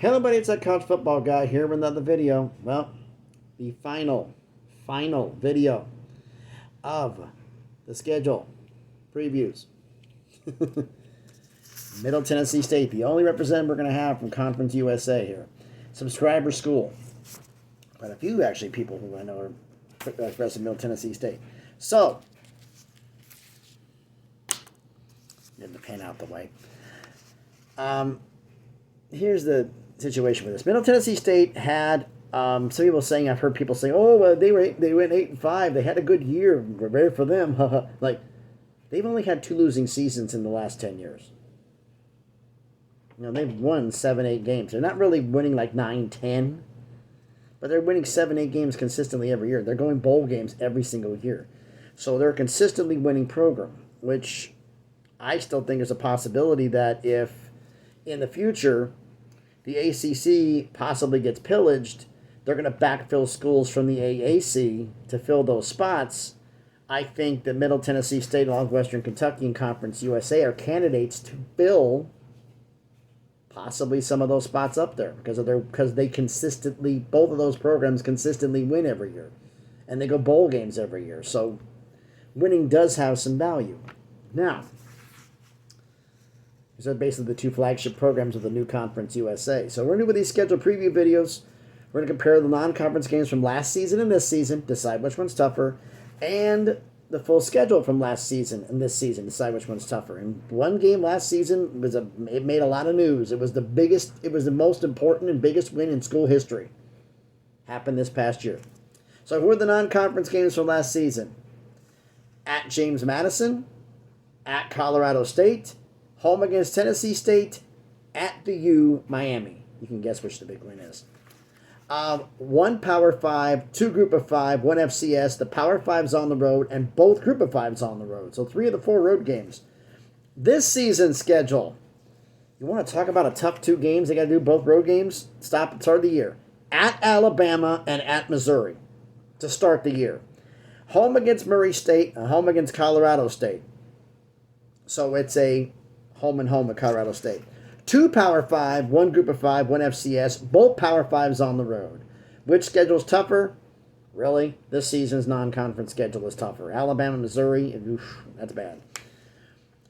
Hello, buddy. It's that college football guy here with another video. Well, the final video of the schedule previews. Middle Tennessee State, the only representative we're going to have from Conference USA here. Subscriber school. Quite a few, actually, people who I know are representing Middle Tennessee State. So, getting the pen out the way. Here's the situation with this. Middle Tennessee State had some people saying, I've heard people saying, oh, well, they went 8-5. They had a good year. Rare for them. Like, they've only had 2 losing seasons in the last 10 years. You know, they've won 7-8 games. They're not really winning like 9-10, but they're winning 7-8 games consistently every year. They're going bowl games every single year. So they're a consistently winning program, which I still think is a possibility that if in the future the ACC possibly gets pillaged, they're going to backfill schools from the AAC to fill those spots. I think that Middle Tennessee State, along with Western Kentucky and Conference USA, are candidates to fill possibly some of those spots up there because they consistently, both of those programs consistently win every year, and they go bowl games every year. So winning does have some value. Now, these are basically the 2 flagship programs of the new Conference USA. So we're going to do with these scheduled preview videos. We're going to compare the non-conference games from last season and this season, decide which one's tougher, and the full schedule from last season and this season, decide which one's tougher. And one game last season it made a lot of news. It was the biggest, it was the most important and biggest win in school history. Happened this past year. So who are the non-conference games from last season? At James Madison, at Colorado State, home against Tennessee State, at the U, Miami. You can guess which the big win is. 1 Power 5, 2 Group of 5, 1 FCS. The Power 5's on the road, and both Group of 5's on the road. So 3 of the 4 road games. This season's schedule. You want to talk about a tough 2 games? They got to do both road games. Start of the year. At Alabama and at Missouri to start the year. Home against Murray State and home against Colorado State. So it's a home and home at Colorado State. 2 Power 5, 1 Group of 5, 1 FCS. Both Power 5s on the road. Which schedule's tougher? Really? This season's non-conference schedule is tougher. Alabama, Missouri, oof, that's bad.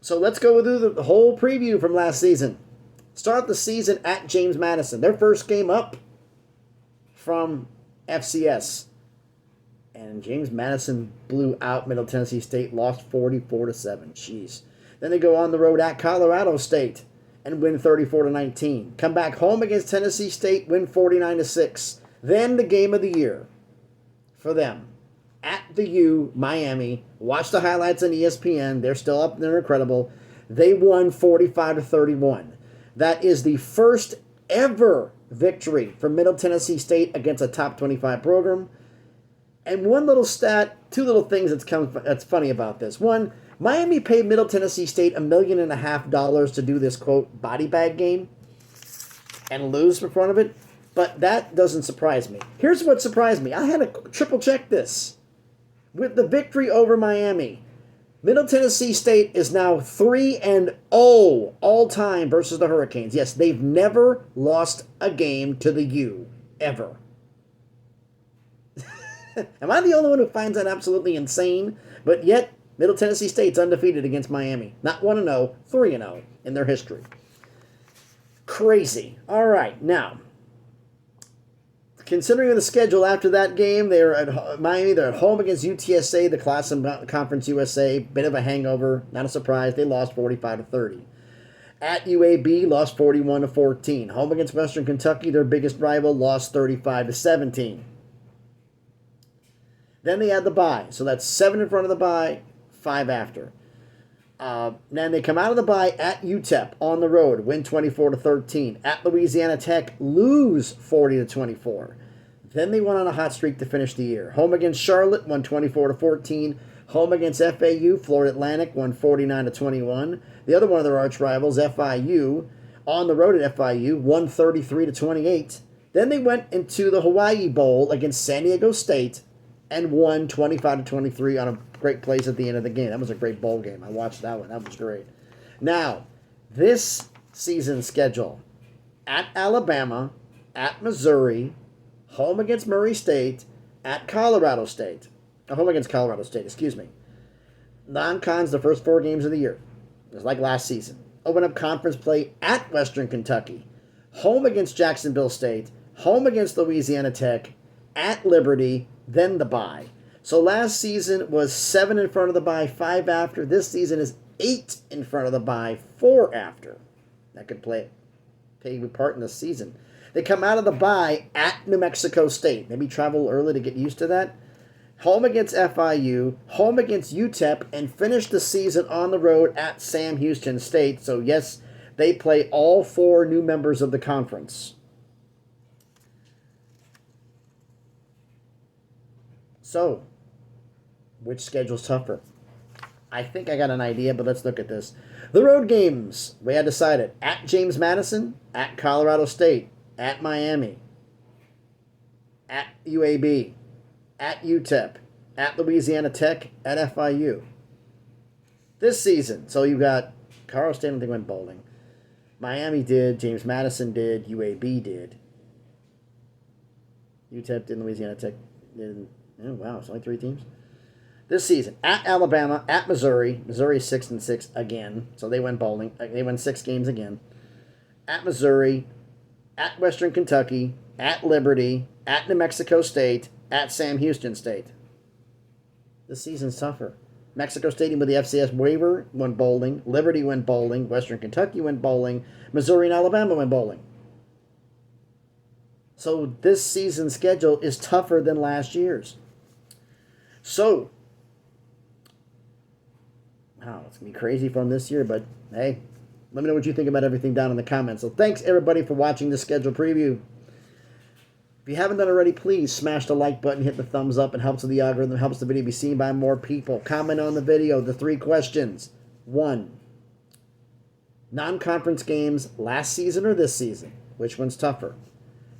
So let's go through the whole preview from last season. Start the season at James Madison. Their first game up from FCS. And James Madison blew out Middle Tennessee State, lost 44-7. Jeez. Then they go on the road at Colorado State and win 34-19. Come back home against Tennessee State, win 49-6. Then the game of the year for them. At the U, Miami. Watch the highlights on ESPN. They're still up. They're incredible. They won 45-31. That is the first ever victory for Middle Tennessee State against a top 25 program. And one little stat, 2 little things that's funny about this. One, Miami paid Middle Tennessee State $1.5 million to do this, quote, body bag game and lose in front of it. But that doesn't surprise me. Here's what surprised me. I had to triple check this. With the victory over Miami, Middle Tennessee State is now 3-0 all time versus the Hurricanes. Yes, they've never lost a game to the U, ever. Am I the only one who finds that absolutely insane? But yet, Middle Tennessee State's undefeated against Miami. Not 1-0, 3-0 in their history. Crazy. All right, now, considering the schedule after that game, they're at Miami. They're at home against UTSA, the class in Conference USA. Bit of a hangover. Not a surprise. They lost 45-30. At UAB, lost 41-14. Home against Western Kentucky, their biggest rival, lost 35-17. Then they had the bye. So that's 7 in front of the bye, 5 after. Then they come out of the bye at UTEP on the road, win 24-13. At Louisiana Tech, lose 40-24. Then they went on a hot streak to finish the year. Home against Charlotte, won 24-14. Home against FAU, Florida Atlantic, won 49-21. The other one of their arch rivals, FIU, on the road at FIU, won 33-28. Then they went into the Hawaii Bowl against San Diego State and won 25-23 on a great plays at the end of the game. That was a great bowl game. I watched that one. That was great. Now, this season schedule. at Alabama, at Missouri, home against Murray State, at Colorado State. Home against Colorado State, excuse me. Non-cons the first 4 games of the year. It's like last season. Open up conference play at Western Kentucky. Home against Jacksonville State. Home against Louisiana Tech. At Liberty. Then the bye. So last season was 7 in front of the bye, 5 after. This season is 8 in front of the bye, 4 after. That could play a part in the season. They come out of the bye at New Mexico State. Maybe travel early to get used to that. Home against FIU, home against UTEP, and finish the season on the road at Sam Houston State. So, yes, they play all 4 new members of the conference. So, which schedule's tougher? I think I got an idea, but let's look at this. The road games, we had decided. At James Madison, at Colorado State, at Miami, at UAB, at UTEP, at Louisiana Tech, at FIU. This season, so you got Colorado State, I don't think went bowling. Miami did, James Madison did, UAB did. UTEP did, Louisiana Tech did. Oh, wow, it's only 3 teams. This season, at Alabama, at Missouri. Missouri 6-6 again, so they went bowling. They won 6 games again. At Missouri, at Western Kentucky, at Liberty, at New Mexico State, at Sam Houston State. This season's tougher. Mexico State with the FCS waiver went bowling. Liberty went bowling. Western Kentucky went bowling. Missouri and Alabama went bowling. So this season's schedule is tougher than last year's. So, wow, it's going to be crazy from this year, but hey, let me know what you think about everything down in the comments. So thanks, everybody, for watching this schedule preview. If you haven't done already, please smash the like button, hit the thumbs up. It helps with the algorithm, helps the video be seen by more people. Comment on the video, the 3 questions. 1, non-conference games last season or this season? Which one's tougher?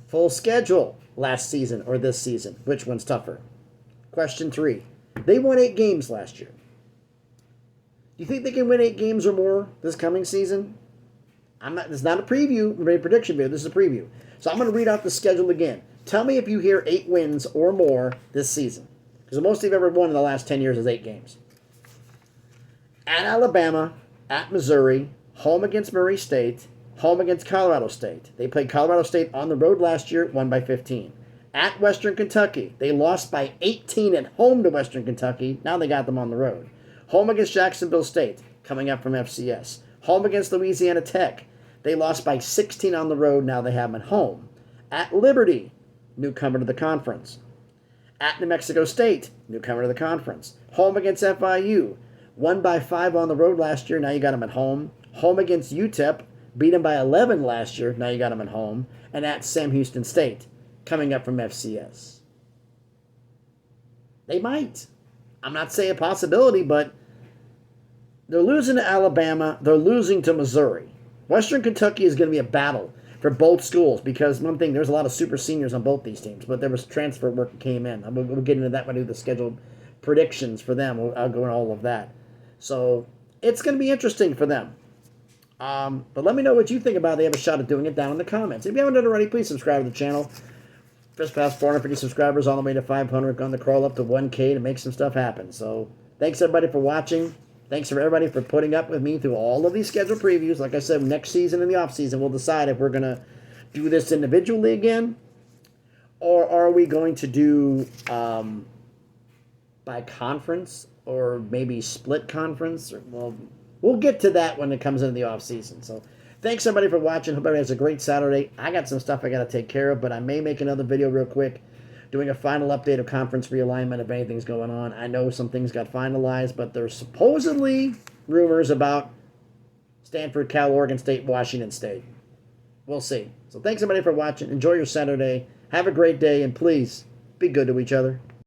Full schedule last season or this season? Which one's tougher? Question 3, they won 8 games last year. Do you think they can win 8 games or more this coming season? This is not a preview, a prediction video. This is a preview. So I'm going to read out the schedule again. Tell me if you hear 8 wins or more this season. Because the most they've ever won in the last 10 years is 8 games. At Alabama, at Missouri, home against Murray State, home against Colorado State. They played Colorado State on the road last year, won by 15. At Western Kentucky, they lost by 18 at home to Western Kentucky. Now they got them on the road. Home against Jacksonville State, coming up from FCS. Home against Louisiana Tech. They lost by 16 on the road. Now they have them at home. At Liberty, newcomer to the conference. At New Mexico State, newcomer to the conference. Home against FIU. Won by 5 on the road last year. Now you got them at home. Home against UTEP. Beat them by 11 last year. Now you got them at home. And at Sam Houston State, coming up from FCS. They might. I'm not saying a possibility, but they're losing to Alabama. They're losing to Missouri. Western Kentucky is going to be a battle for both schools because, one thing, there's a lot of super seniors on both these teams, but there was transfer work that came in. We'll get into that when I do the scheduled predictions for them. I'll go into all of that. So it's going to be interesting for them. But let me know what you think about it. They have a shot at doing it down in the comments. If you haven't done it already, please subscribe to the channel. Just past 450 subscribers, on the way to 500. On the crawl up to 1K to make some stuff happen. So thanks, everybody, for watching. Thanks for everybody for putting up with me through all of these schedule previews. Like I said, next season in the offseason, we'll decide if we're going to do this individually again, or are we going to do by conference, or maybe split conference. Well, we'll get to that when it comes into the offseason. So thanks, everybody, for watching. Hope everybody has a great Saturday. I got some stuff I got to take care of, but I may make another video real quick doing a final update of conference realignment if anything's going on. I know some things got finalized, but there's supposedly rumors about Stanford, Cal, Oregon State, Washington State. We'll see. So thanks, everybody, for watching. Enjoy your Saturday. Have a great day, and please be good to each other.